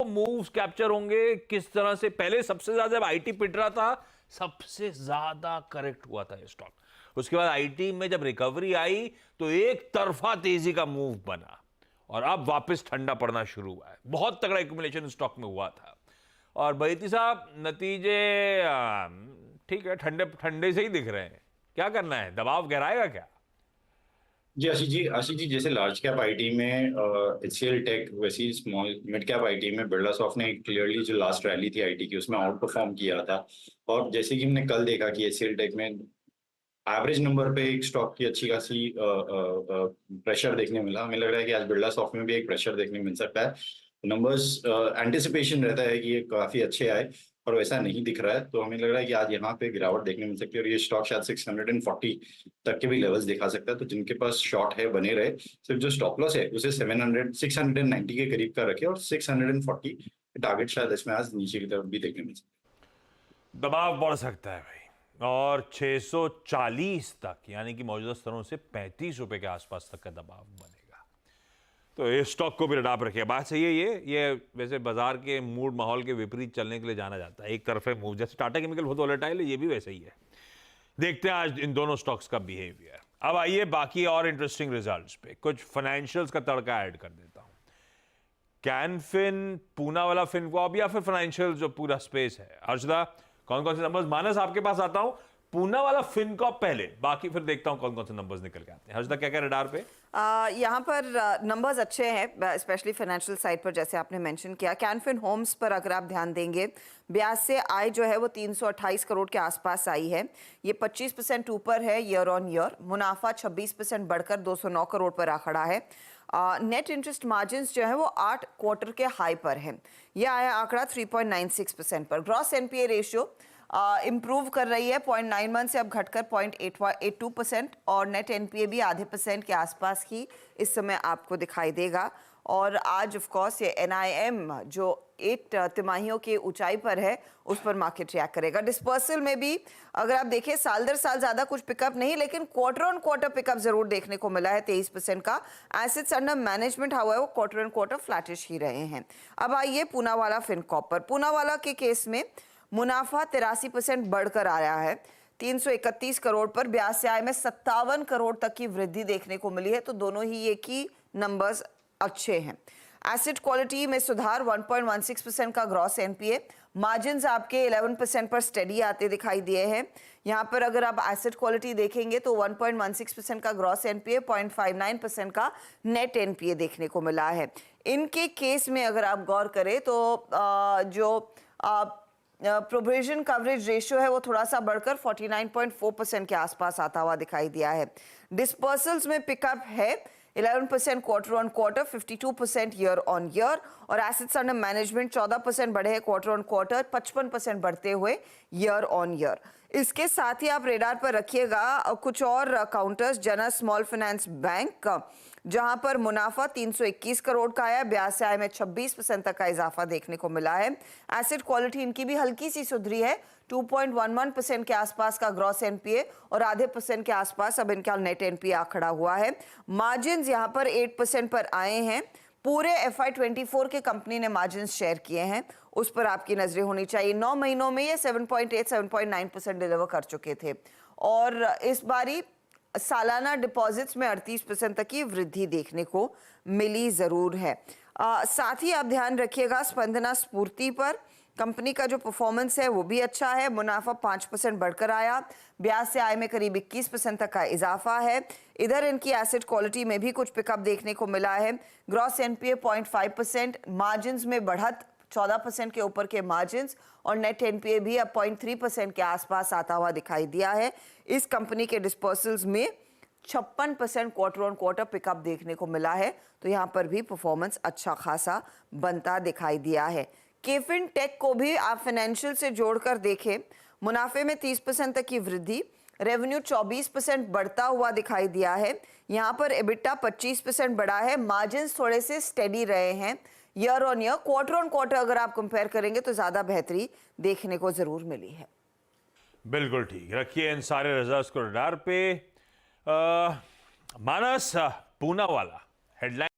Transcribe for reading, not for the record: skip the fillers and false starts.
Moves capture होंगे, किस तरह से पहले सबसे ज्यादा जब आईटी पिट रहा था सबसे ज्यादा करेक्ट हुआ था ये स्टॉक, उसके बाद आईटी में जब रिकवरी आई तो एक तरफा तेजी का मूव बना और अब वापस ठंडा पड़ना शुरू हुआ है। बहुत तगड़ा एक्यूमुलेशन स्टॉक में हुआ था। और बैती साहब नतीजे ठीक है, ठंडे ठंडे से ही दिख रहे हैं। क्या करना है, दबाव गहराएगा क्या? जी आशीष जी, जैसे लार्ज कैप आईटी में एचसीएल टेक, वैसे ही स्मॉल मिड कैप आईटी में बिरलासॉफ्ट ने क्लियरली जो लास्ट रैली थी आईटी की उसमें आउट परफॉर्म किया था। और जैसे कि हमने कल देखा कि एचसीएल टेक में एवरेज नंबर पे एक स्टॉक की अच्छी खासी प्रेशर देखने मिला। हमें लग रहा है कि आज बिरलासॉफ्ट में भी एक प्रेशर देखने मिल सकता है। नंबर्स एंटिसिपेशन रहता है कि ये काफी अच्छे आए और वैसा नहीं दिख रहा है, तो हमें लग रहा है कि आज यहाँ पे गिरावट देखने मिल सकती है और ये स्टॉक शायद 640 तक के भी लेवल्स दिखा सकता है। तो जिनके पास शॉर्ट है बने रहे, सिर्फ जो स्टॉप लॉस है उसे 690 के करीब का रखे और 640 टारगेट शायद इसमें आज नीचे की तरफ भी देखने मिल सकता है दबाव बढ़ सकता है भाई, और 640 तक यानी कि मौजूदा स्तरों से 35 रुपए के आसपास तक का दबाव बनेगा। तो इस स्टॉक को भी रडार रखिए। बात सही है, ये वैसे बाजार के मूड माहौल के विपरीत चलने के लिए जाना जाता है, एक तरफे मूव। जैसे टाटा केमिकल बहुत वोलेटाइल है, ये भी वैसे ही है। देखते हैं आज इन दोनों स्टॉक्स का बिहेवियर। अब आइए बाकी और इंटरेस्टिंग रिजल्ट्स पे, कुछ फाइनेंशियल्स का तड़का ऐड कर देता हूं। कैनफिन, पूना वाला फिनकॉर्प या फिर फाइनेंशियल जो पूरा स्पेस है। हर्षदा, कौन कौन से नंबर्स? मानस आपके पास आता हूं, पूना वाला फिनकॉर्प पहले, बाकी फिर देखता हूं कौन कौन से नंबर्स निकल के आते हैं। हर्षदा, क्या क्या रडार पे? यहाँ पर नंबर्स अच्छे हैं, स्पेशली फाइनेंशियल साइड पर, जैसे आपने मेंशन किया। कैनफिन होम्स पर अगर आप ध्यान देंगे, ब्याज से आय जो है वो 328 करोड़ के आसपास आई है। ये 25% ऊपर है ईयर ऑन ईयर। मुनाफा 26% बढ़कर 209 करोड़ पर आ खड़ा है। नेट इंटरेस्ट मार्जिन्स जो है वो 8 क्वार्टर के हाई पर है। यह आया आंकड़ा 3.96% पर। ग्रॉस एनपीए रेशियो इम्प्रूव कर रही है, 0.91 से अब घटकर 0.82%, और नेट एनपीए भी आधे % के आसपास ही इस समय आपको दिखाई देगा। और आज ऑफ कोर्स ये एनआईएम जो 8 तिमाहियों के ऊंचाई पर है उस पर मार्केट रिएक्ट करेगा। डिस्पर्सल में भी अगर आप देखें साल दर साल ज्यादा कुछ पिकअप नहीं, लेकिन क्वार्टर ऑन क्वार्टर पिकअप जरूर देखने को मिला है 23% का। एसेट्स अंडर मैनेजमेंट वो क्वार्टर ऑन क्वार्टर फ्लैटिश ही रहे हैं। अब आइए पूनावाला फिनकॉर्प पर। पूनावाला के केस में मुनाफा 83% बढ़कर आया है 331 करोड़ पर। ब्याज से आय में 57 करोड़ तक की वृद्धि देखने को मिली है, तो दोनों ही ये की नंबर्स अच्छे हैं। एसेट क्वालिटी में सुधार, 1.16% का ग्रॉस एनपीए। मार्जिन्स आपके 11% पर स्टेडी आते दिखाई दिए हैं। यहाँ पर अगर आप एसेट क्वालिटी देखेंगे तो 1.16% का ग्रॉस एनपीए, 0.59% का नेट एनपीए देखने को मिला है। इनके केस में अगर आप गौर करें तो जो प्रोविजन कवरेज रेशियो है वो थोड़ा सा बढ़कर 49.4% के आसपास आता हुआ दिखाई दिया है। डिस्पर्सल्स में पिकअप है 11% quarter on quarter, 52% year on year, और एसेट्स अंडर मैनेजमेंट 14% बढ़े हैं क्वार्टर ऑन क्वार्टर, 55% बढ़ते हुए ईयर ऑन ईयर। इसके साथ ही आप रेडार पर रखिएगा कुछ और काउंटर्स। जन स्मॉल फाइनेंस बैंक, जहां पर मुनाफा 321 करोड़ का आया, ब्याज से आय में 26% तक का इजाफा देखने को मिला है। एसेट क्वालिटी इनकी भी हल्की सी सुधरी है, 2.11% के आसपास का ग्रॉस एनपीए और आधे % के आसपास अब इनका नेट एनपीए आ खड़ा हुआ है। मार्जिन यहां पर 8% पर आए हैं। पूरे FY24 के कंपनी ने मार्जिन शेयर किए हैं, उस पर आपकी नजरें होनी चाहिए। 9 महीनों में ये 7.9% डिलीवर कर चुके थे, और इस बारी सालाना डिपॉजिट्स में 38% तक की वृद्धि देखने को मिली जरूर है। साथ ही आप ध्यान रखिएगा स्पंदना स्फूर्ति पर। कंपनी का जो परफॉर्मेंस है वो भी अच्छा है। मुनाफा 5% बढ़कर आया, ब्याज से आय में करीब 21% तक का इजाफा है। इधर इनकी एसेट क्वालिटी में भी कुछ पिकअप देखने को मिला है। ग्रॉस एनपीए 0.5%, मार्जिन्स में बढ़त 14% के ऊपर के मार्जिन्स, और नेट एनपीए भी अब 0.3% के आसपास आता हुआ दिखाई दिया है। इस कंपनी के डिस्पर्सल्स में 56% क्वार्टर ऑन क्वार्टर पिकअप देखने को मिला है, तो यहाँ पर भी परफॉर्मेंस अच्छा खासा बनता दिखाई दिया है। केफिन टेक को भी आप फाइनेंशियल से जोड़कर देखें, मुनाफे में 30% तक की वृद्धि, रेवेन्यू 24% बढ़ता हुआ दिखाई दिया है। यहाँ पर एबिटा 25% बढ़ा है। मार्जिन्स थोड़े से स्टेडी रहे हैं year on year. Quarter on quarter अगर आप कंपेयर करेंगे तो ज्यादा बेहतरी देखने को जरूर मिली है। बिल्कुल ठीक, रखिए इन सारे रिजल्ट्स को रडार पे। मानस, पूना वाला हेडलाइन